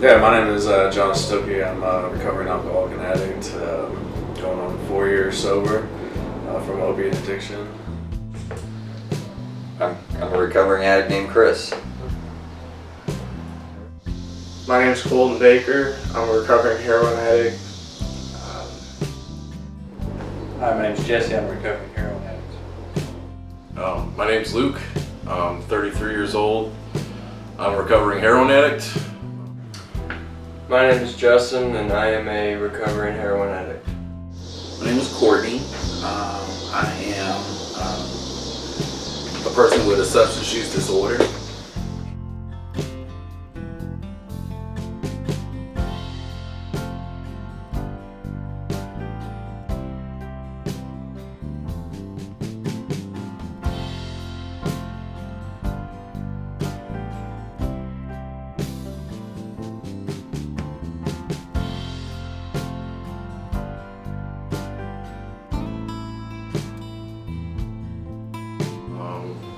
Yeah, my name is John Stokie. I'm a recovering alcoholic and addict, going on 4 years sober from opiate addiction. I'm a recovering addict named Chris. My name is Colton Baker. I'm a recovering heroin addict. Hi, my name's Jesse. I'm a recovering heroin addict. My name's Luke. I'm 33 years old. I'm a recovering heroin addict. My name is Justin, and I am a recovering heroin addict. My name is Courtney. I am a person with a substance use disorder.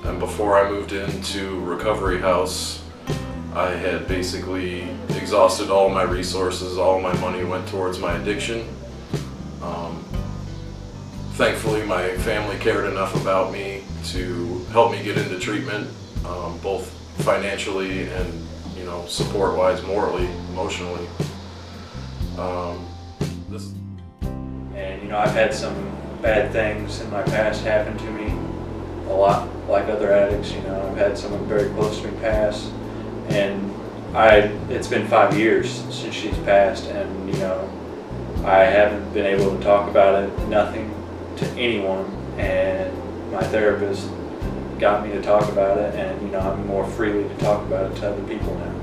And before I moved into recovery house, I had basically exhausted all my resources. All my money went towards my addiction. Thankfully, my family cared enough about me to help me get into treatment, both financially and, support-wise, morally, emotionally. And I've had some bad things in my past happen to me, a lot like other addicts. I've had someone very close to me pass, and it's been 5 years since she's passed, and I haven't been able to talk about it, nothing to anyone, and my therapist got me to talk about it, and I'm more freely to talk about it to other people now.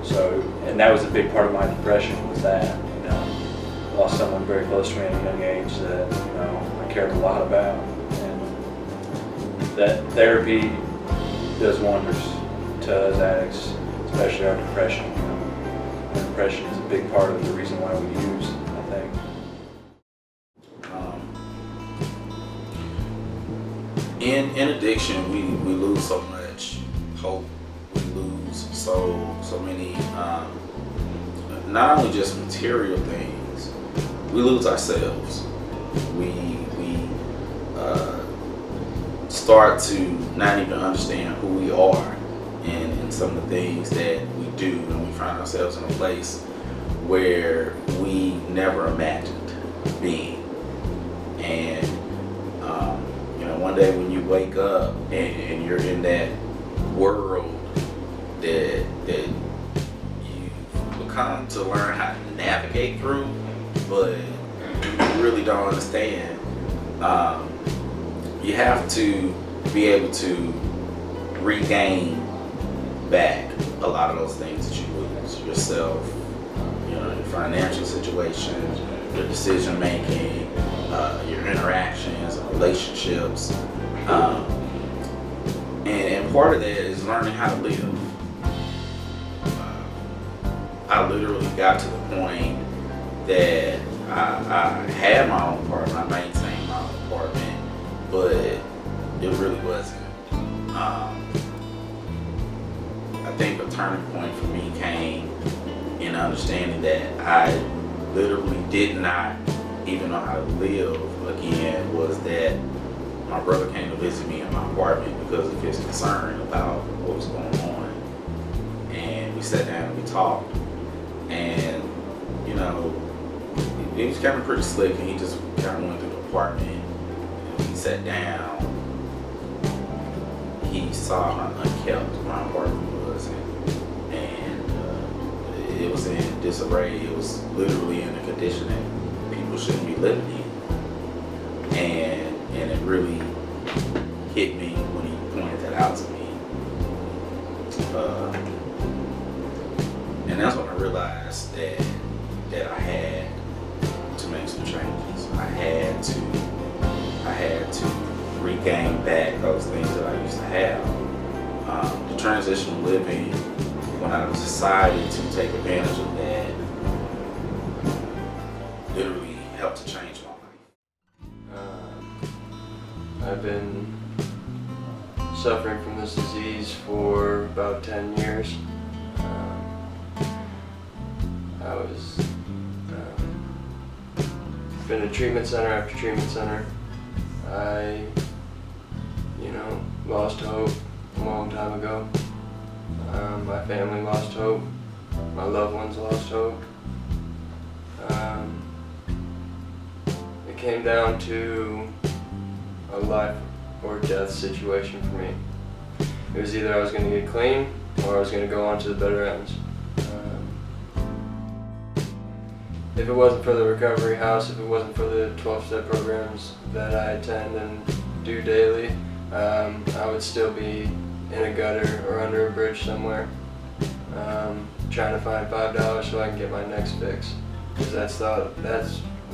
So, and that was a big part of my depression, was that lost someone very close to me at a young age that I cared a lot about, and that therapy does wonders to us addicts, especially our depression. And depression is a big part of the reason why we use, I think. In addiction, we lose so much hope. We lose so many, not only just material things, we lose ourselves. We start to not even understand who we are and some of the things that we do, and we find ourselves in a place where we never imagined being. And one day when you wake up and you're in that world that you've become to learn how to navigate through, but you really don't understand. You have to be able to regain back a lot of those things that you lose. Yourself, your financial situations, your decision making, your interactions, relationships. And part of that is learning how to live. I literally got to the point that I had my own apartment, I maintained my own apartment, but it really wasn't. I think a turning point for me came in understanding that I literally did not even know how to live again, was that my brother came to visit me in my apartment because of his concern about what was going on. And we sat down and we talked. And, it was kind of pretty slick, and he just kind of went through the apartment. And he sat down. He saw how unkept my apartment was, and it was in disarray. It was literally in a condition that people shouldn't be living in. And it really hit me when he pointed that out to me. And that's when I realized that I had to make some changes. I had to regain back those things that I used to have. The transitional living, when I decided to take advantage of that, literally helped to change my life. I've been suffering from this disease for about 10 years. I was been to treatment center after treatment center. I, lost hope a long time ago. My family lost hope. My loved ones lost hope. It came down to a life or death situation for me. It was either I was going to get clean or I was going to go on to the better ends. If it wasn't for the recovery house, if it wasn't for the 12-step programs that I attend and do daily, I would still be in a gutter or under a bridge somewhere, trying to find $5 so I can get my next fix. Because that's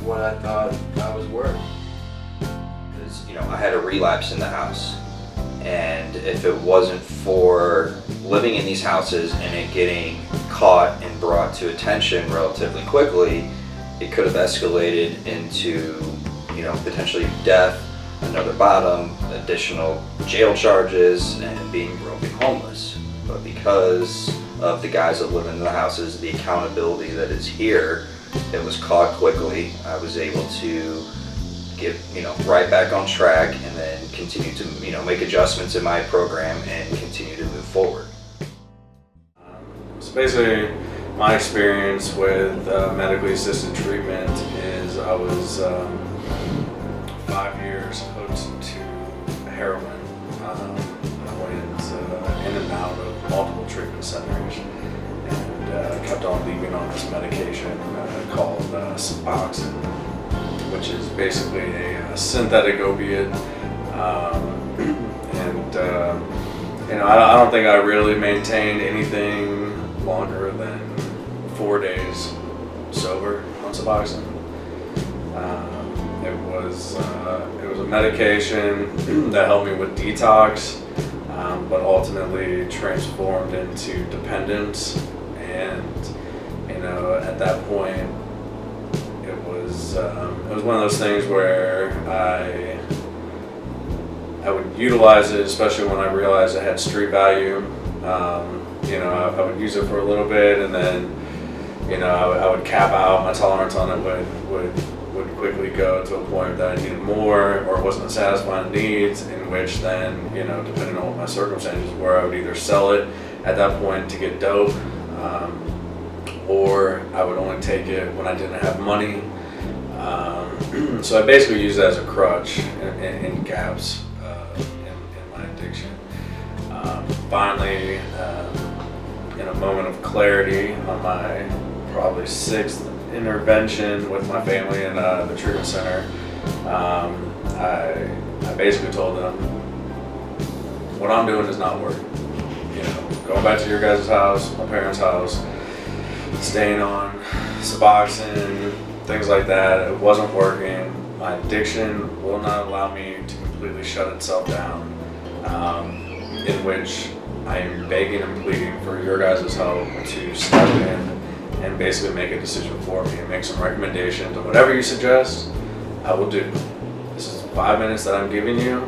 what I thought I was worth. Because, I had a relapse in the house. And if it wasn't for living in these houses and it getting caught and brought to attention relatively quickly, it could have escalated into, potentially death, another bottom, additional jail charges, and being broken homeless. But because of the guys that live in the houses, the accountability that is here, it was caught quickly. I was able to get right back on track and then continue to make adjustments in my program and continue to move forward. So basically, my experience with medically assisted treatment is I was 5 years hooked to heroin. I went in and out of multiple treatment centers and kept on leaving on this medication called Suboxone, which is basically a synthetic opiate. I don't think I really maintained anything longer than 4 days sober on Suboxone. It was a medication that helped me with detox, but ultimately transformed into dependence. And at that point, it was one of those things where I would utilize it, especially when I realized it had street value. I would use it for a little bit, and then I would cap out. My tolerance on it would quickly go to a point that I needed more, or it wasn't satisfying needs, in which then, depending on what my circumstances were, I would either sell it at that point to get dope, or I would only take it when I didn't have money. So I basically used it as a crutch in gaps in my addiction. Finally, in a moment of clarity on my probably 6th intervention with my family in the treatment center, I basically told them, what I'm doing is not working. Going back to your guys' house, my parents' house, staying on Suboxone, things like that, it wasn't working. My addiction will not allow me to completely shut itself down, in which I am begging and pleading for your guys' help to step in and basically make a decision for me and make some recommendations, and whatever you suggest, I will do. This is 5 minutes that I'm giving you.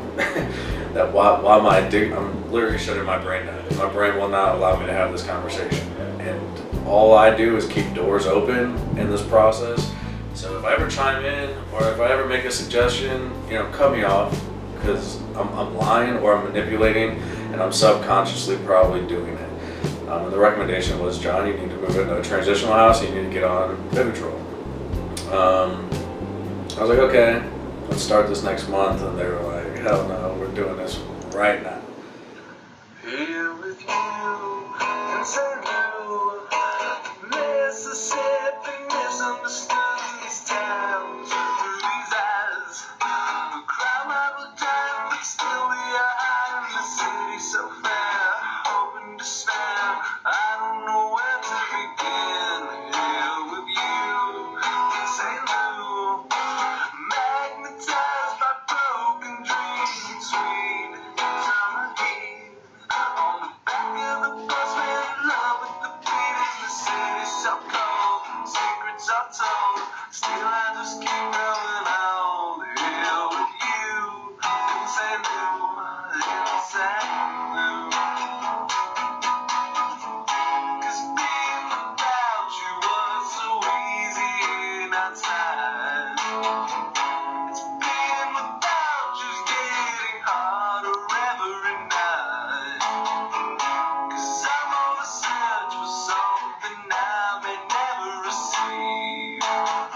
That while I'm literally shutting my brain down. My brain will not allow me to have this conversation, and all I do is keep doors open in this process. So if I ever chime in, or if I ever make a suggestion, cut me off, because I'm lying or I'm manipulating, and I'm subconsciously probably doing it. And the recommendation was, John, you need to move into a transitional house, you need to get on Vivitrol. I was like, okay, let's start this next month, and they were like, hell no, we're doing this right now. Here with you in St. Louis, Mississippi, misunderstood these towns through these eyes. The crowd might look down, but still we are high in the city so fair, hoping to stand. I don't know where to begin. Here with you in St. Louis, magnetized by broken dreams, sweet summer heat. On the back of the bus, we're in love with the beat in the city so cold. Secrets are told, still I just keep going on. Here with you in St. Louis, in St. Louis. 'Cause being without you was so the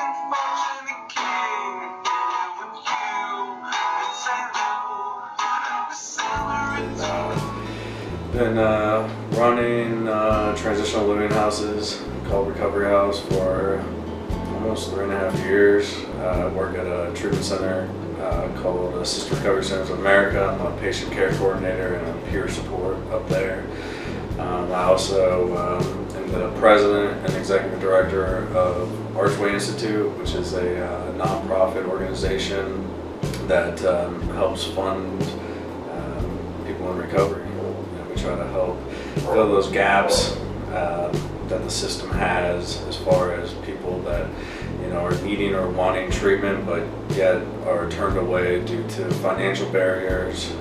unfortunate king here with you in St. Louis. The silver Been running transitional living houses called Recovery House for almost 3.5 years. I work at a treatment center called Assisted Recovery Centers of America. I'm a patient care coordinator and I'm peer support up there. I also am the president and executive director of Archway Institute, which is a nonprofit organization that helps fund people in recovery. We try to help fill those gaps that the system has as far as people that are needing or wanting treatment but yet are turned away due to financial barriers,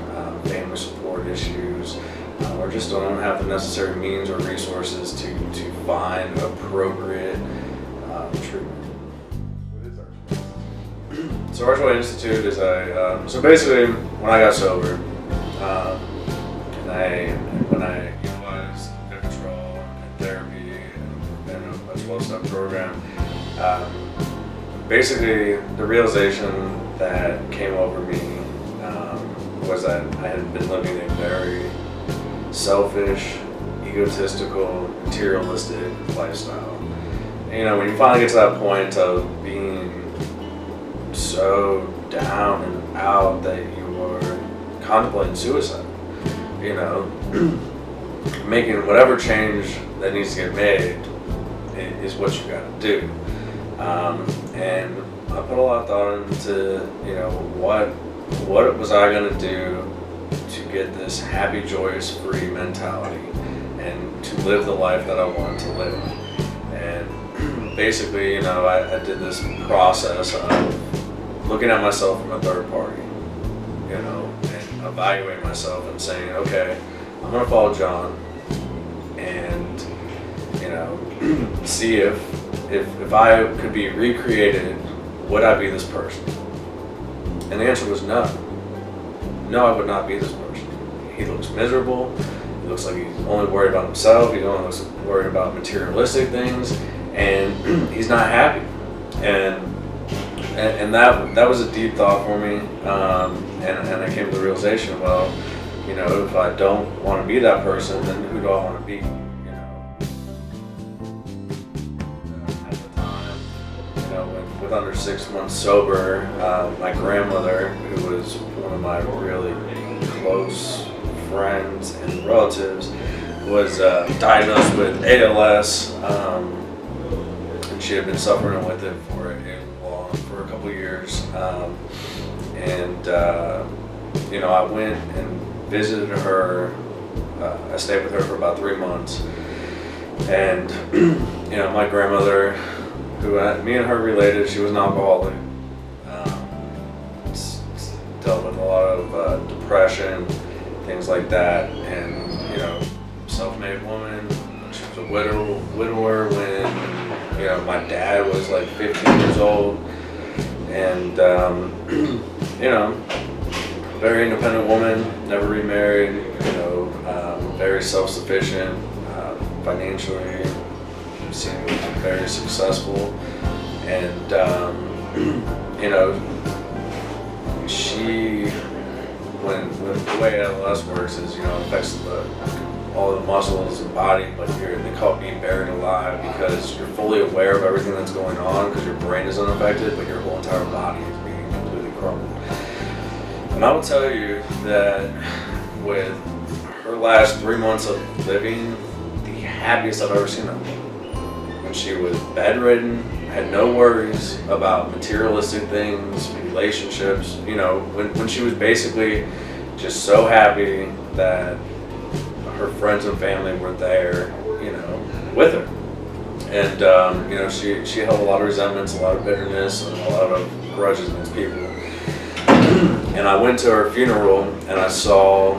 family support issues, or just don't have the necessary means or resources to find appropriate treatment. What is Archway? So Archway Institute is so basically when I got sober, when I utilized Vivitrol and therapy and a 12-step program, basically the realization that came over me was that I had been living a very selfish, egotistical, materialistic lifestyle. And, when you finally get to that point of being so down and out that you are contemplating suicide, making whatever change that needs to get made is what you got to do. And I put a lot of thought into, what was I going to do to get this happy, joyous, free mentality and to live the life that I wanted to live. And basically, I did this process of looking at myself from a third party, and evaluating myself and saying, okay, I'm going to follow John and, see if I could be recreated, would I be this person? And the answer was no. No, I would not be this person. He looks miserable. He looks like he's only worried about himself. He only looks worried about materialistic things, and he's not happy. And that was a deep thought for me. And I came to the realization, if I don't want to be that person, then who do I want to be? At the time, with under 6 months sober, my grandmother, who was one of my really close friends and relatives, was diagnosed with ALS, and she had been suffering with it for a couple years. I went and visited her. I stayed with her for about 3 months, and my grandmother, who me and her related, she was an alcoholic. Dealt with a lot of depression, things like that, and self-made woman. She was a widower when my dad was like 15 years old, and very independent woman, never remarried, very self-sufficient, financially seemed very successful, and she, when the way ALS works is, affects all the muscles and body, but they call it being buried alive, because you're fully aware of everything that's going on because your brain is unaffected, but your whole entire body is being completely crumbled. And I will tell you that with her last 3 months of living, the happiest I've ever seen her. When she was bedridden, had no worries about materialistic things, relationships, when she was basically just so happy that her friends and family were there, with her. And, she held a lot of resentments, a lot of bitterness, and a lot of grudges against people. And I went to her funeral and I saw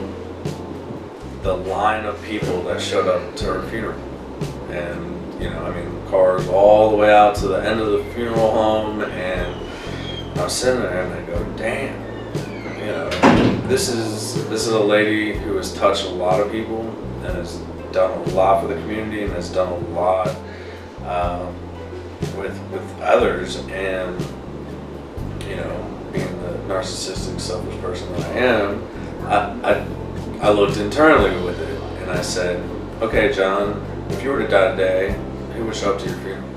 the line of people that showed up to her funeral. And, cars all the way out to the end of the funeral home, and I was sitting there and I go, damn, this is a lady who has touched a lot of people and has done a lot for the community and has done a lot with others, and being the narcissistic, selfish person that I am, I looked internally with it, and I said, okay, John, if you were to die today, who would show up to your funeral?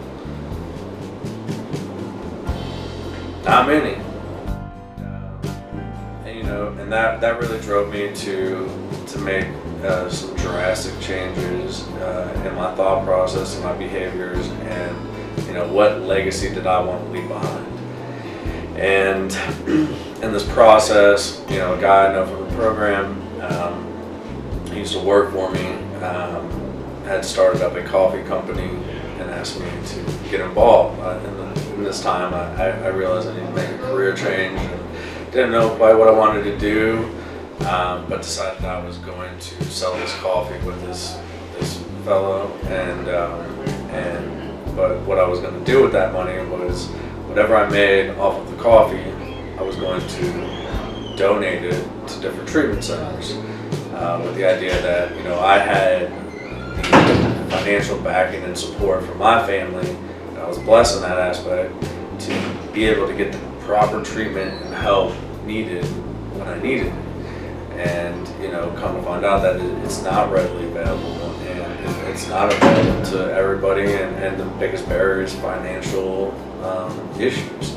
Not many. And that really drove me to make some drastic changes in my thought process and my behaviors, and what legacy did I want to leave behind. And in this process, a guy I know from the program, he used to work for me, had started up a coffee company and asked me to get involved. In this time, I realized I needed to make a career change, and didn't know quite what I wanted to do, but decided I was going to sell this coffee with this fellow, but what I was going to do with that money was whatever I made off of the coffee, I was going to donate it to different treatment centers, with the idea that I had the financial backing and support from my family, and I was blessed in that aspect to be able to get the proper treatment and help needed when I needed it. And come to find out that it's not readily available, and it's not available to everybody, and the biggest barrier is financial issues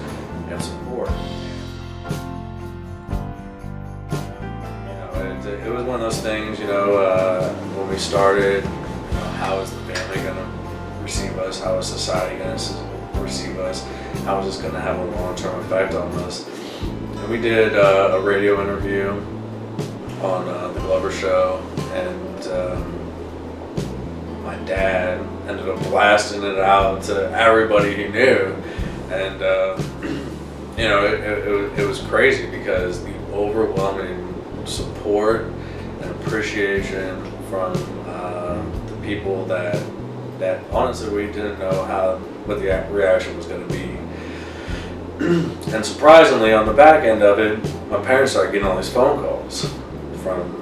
and support. It was one of those things, when we started, how is the family going to receive us? How is society going to receive us? How is this going to have a long-term effect on us? And we did a radio interview on the Glover Show, and my dad ended up blasting it out to everybody he knew, and it was crazy because the overwhelming support and appreciation from the people that honestly we didn't know what the reaction was going to be. And surprisingly, on the back end of it, my parents started getting all these phone calls from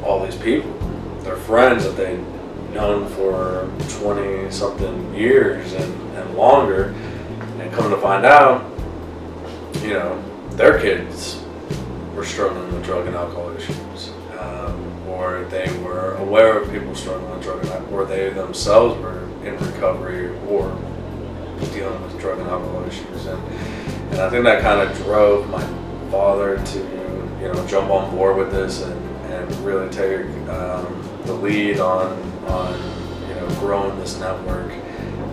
all these people, their friends that they'd known for 20-something years and longer, and come to find out, their kids were struggling with drug and alcohol issues, or they were aware of people struggling with drug and alcohol, or they themselves were in recovery or dealing with drug and alcohol issues, and I think that kind of drove my father to jump on board with this and really take the lead on growing this network,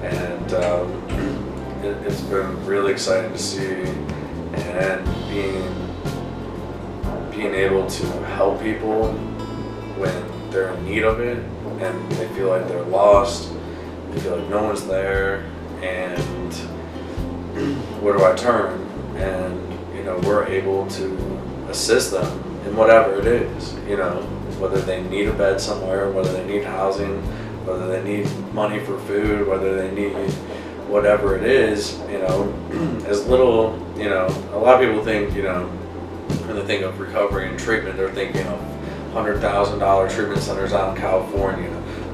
and it's been really exciting to see, and being able to help people when they're in need of it and they feel like they're lost, they feel like no one's there, and where do I turn? And we're able to assist them in whatever it is, whether they need a bed somewhere, whether they need housing, whether they need money for food, whether they need whatever it is, as little, a lot of people think, when they think of recovery and treatment, they're thinking of $100,000 treatment centers out in California,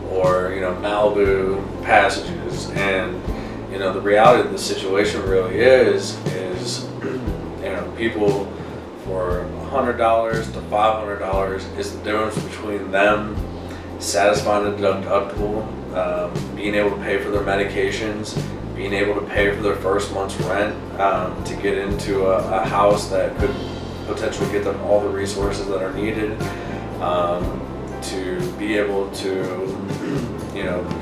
or Malibu passages, and the reality of the situation really is people for $100 to $500 is the difference between them satisfying the deductible, being able to pay for their medications, being able to pay for their first month's rent, to get into a house that could potentially get them all the resources that are needed, to be able to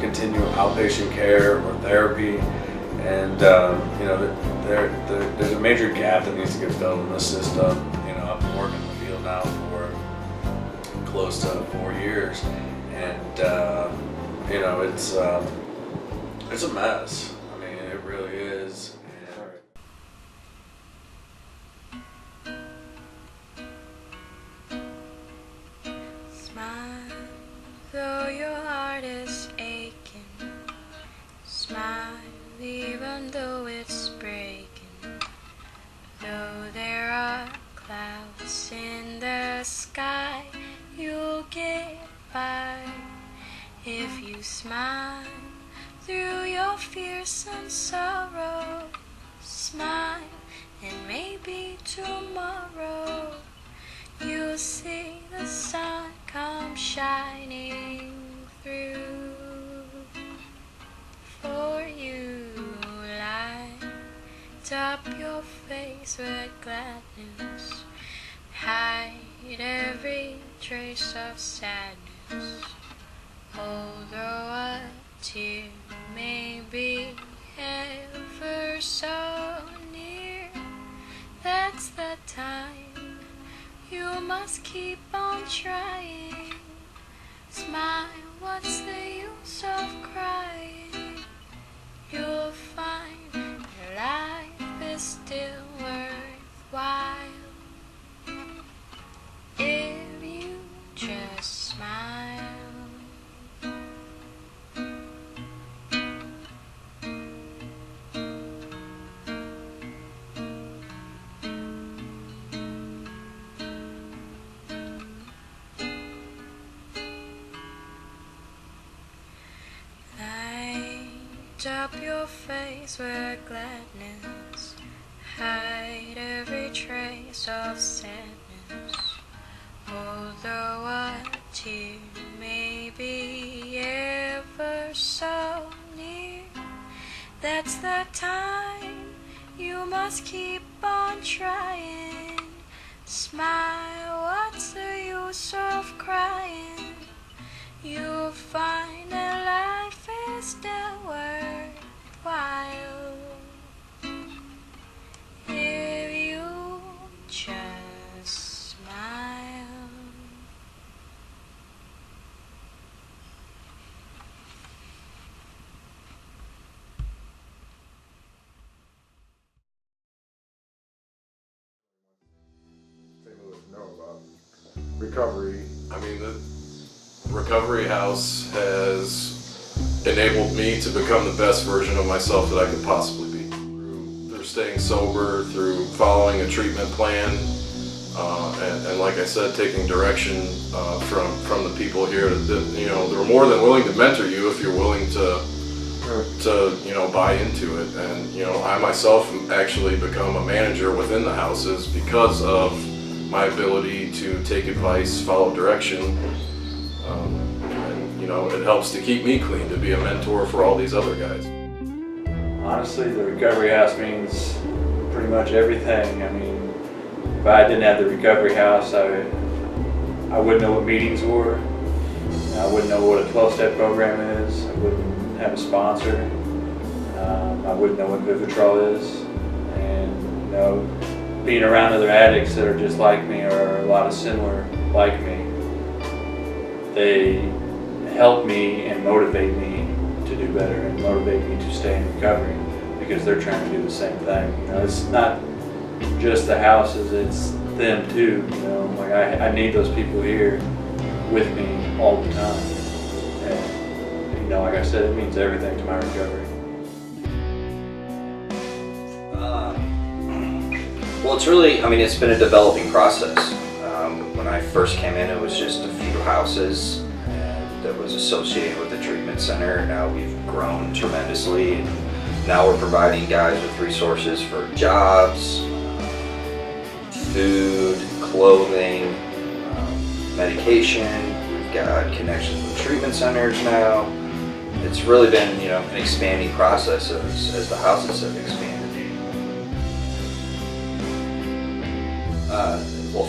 continue outpatient care or therapy, and there's a major gap that needs to get filled in the system. I've been working in the field now for close to 4 years, and it's a mess. I mean, it really is. Smile, though your heart is aching. Smile, even though it's breaking. Though there are clouds in the sky, you'll get by if you smile. through your fears and sorrow. Smile, and maybe tomorrow you'll see the sun come shining through. For you, light up your face with gladness, hide every trace of sadness. Although a tear may be ever so near, that's the time you must keep on trying. Smile, what's the use of crying? You'll find your life is still worthwhile if you just smile. Light up your face with gladness, hide every trace of sadness. Although a tear may be ever so near, that's the time you must keep on trying. Smile, what's the use of crying? You'll find that life is still worthwhile if you just smile. St. Louis know about recovery. I mean, the recovery house has enabled me to become the best version of myself that I could possibly be. Through staying sober, through following a treatment plan, and like I said, taking direction from the people here. They're more than willing to mentor you if you're willing to buy into it. And I myself have actually become a manager within the houses because of my ability to take advice, follow direction. It helps to keep me clean, to be a mentor for all these other guys. Honestly, the recovery house means pretty much everything. I mean, if I didn't have the recovery house, I wouldn't know what meetings were. I wouldn't know what a 12-step program is. I wouldn't have a sponsor. I wouldn't know what Vivitrol is. And being around other addicts that are just like me or a lot of similar like me, they help me and motivate me to do better and motivate me to stay in recovery because they're trying to do the same thing. It's not just the houses, it's them too. Like I need those people here with me all the time. And like I said, it means everything to my recovery. Well, it's been a developing process. When I first came in, it was just a few houses that was associated with the treatment center. Now we've grown tremendously, and now we're providing guys with resources for jobs, food, clothing, medication. We've got connections with treatment centers now. It's really been, an expanding process as the houses have expanded.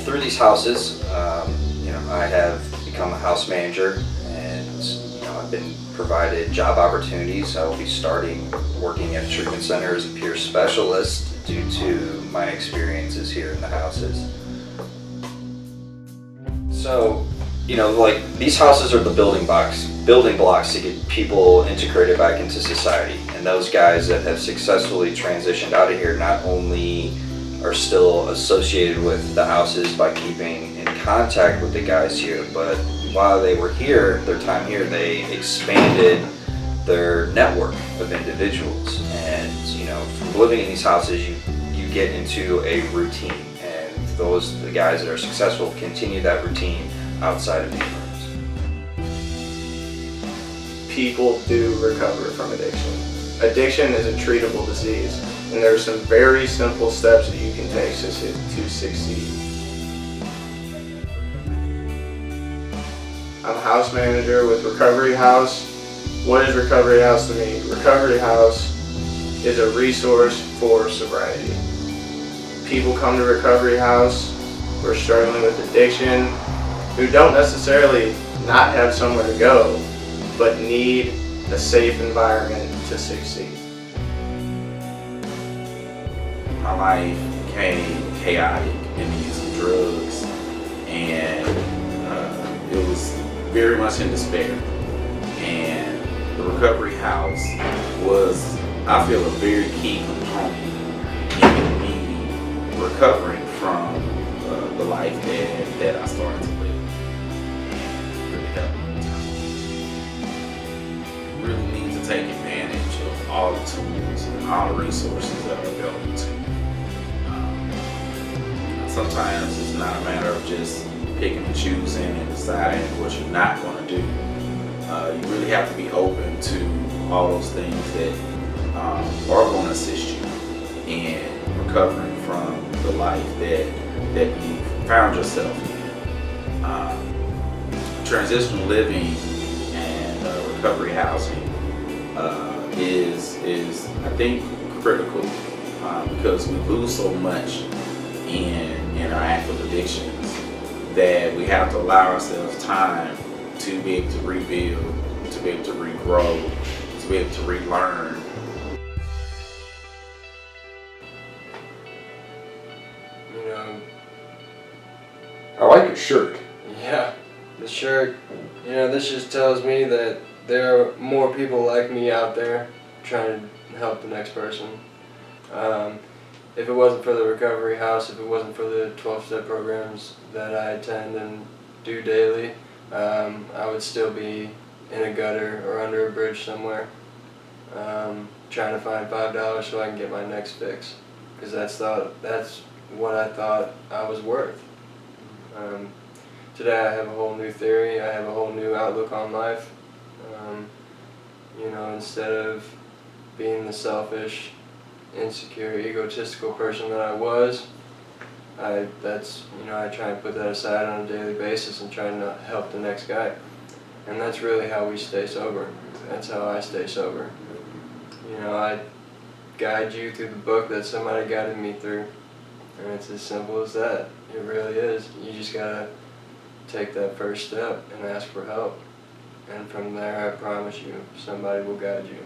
Through these houses, I have become a house manager, and I've been provided job opportunities. I will be starting working at a treatment center as a peer specialist due to my experiences here in the houses. So, these houses are the building blocks to get people integrated back into society. And those guys that have successfully transitioned out of here not only are still associated with the houses by keeping in contact with the guys here, but while they were here, their time here, they expanded their network of individuals. And from living in these houses, you get into a routine, and the guys that are successful continue that routine outside of these rooms. people do recover from addiction. Addiction is a treatable disease, and there are some very simple steps that you can take to succeed. I'm a house manager with Recovery House. What is Recovery House to me? Recovery House is a resource for sobriety. People come to Recovery House who are struggling with addiction, who don't necessarily not have somewhere to go, but need a safe environment to succeed. My life became chaotic in the use of drugs, and it was very much in despair. And the Recovery House was, I feel, a very key component in me recovering from the life that I started to live. And really helped me. Really need to take advantage of all the tools and all the resources that are available to you. Sometimes it's not a matter of just picking and choosing and deciding what you're not going to do. You really have to be open to all those things that are going to assist you in recovering from the life that you found yourself in. Transitional living and recovery housing is I think critical because we lose so much in our active addictions that we have to allow ourselves time to be able to rebuild, to be able to regrow, to be able to relearn. You know, I like your shirt. yeah, the shirt, you know, this just tells me that there are more people like me out there trying to help the next person. If it wasn't for the Recovery House, if it wasn't for the 12-step programs that I attend and do daily, I would still be in a gutter or under a bridge somewhere, trying to find $5 so I can get my next fix, because that's what I thought I was worth. Today I have a whole new theory, I have a whole new outlook on life. You know, instead of being the selfish, insecure, egotistical person that I was, I try and put that aside on a daily basis and try to help the next guy. And that's really how we stay sober. That's how I stay sober. You know, I guide you through the book that somebody guided me through. And it's as simple as that. It really is. You just gotta take that first step and ask for help. And from there, I promise you, somebody will guide you.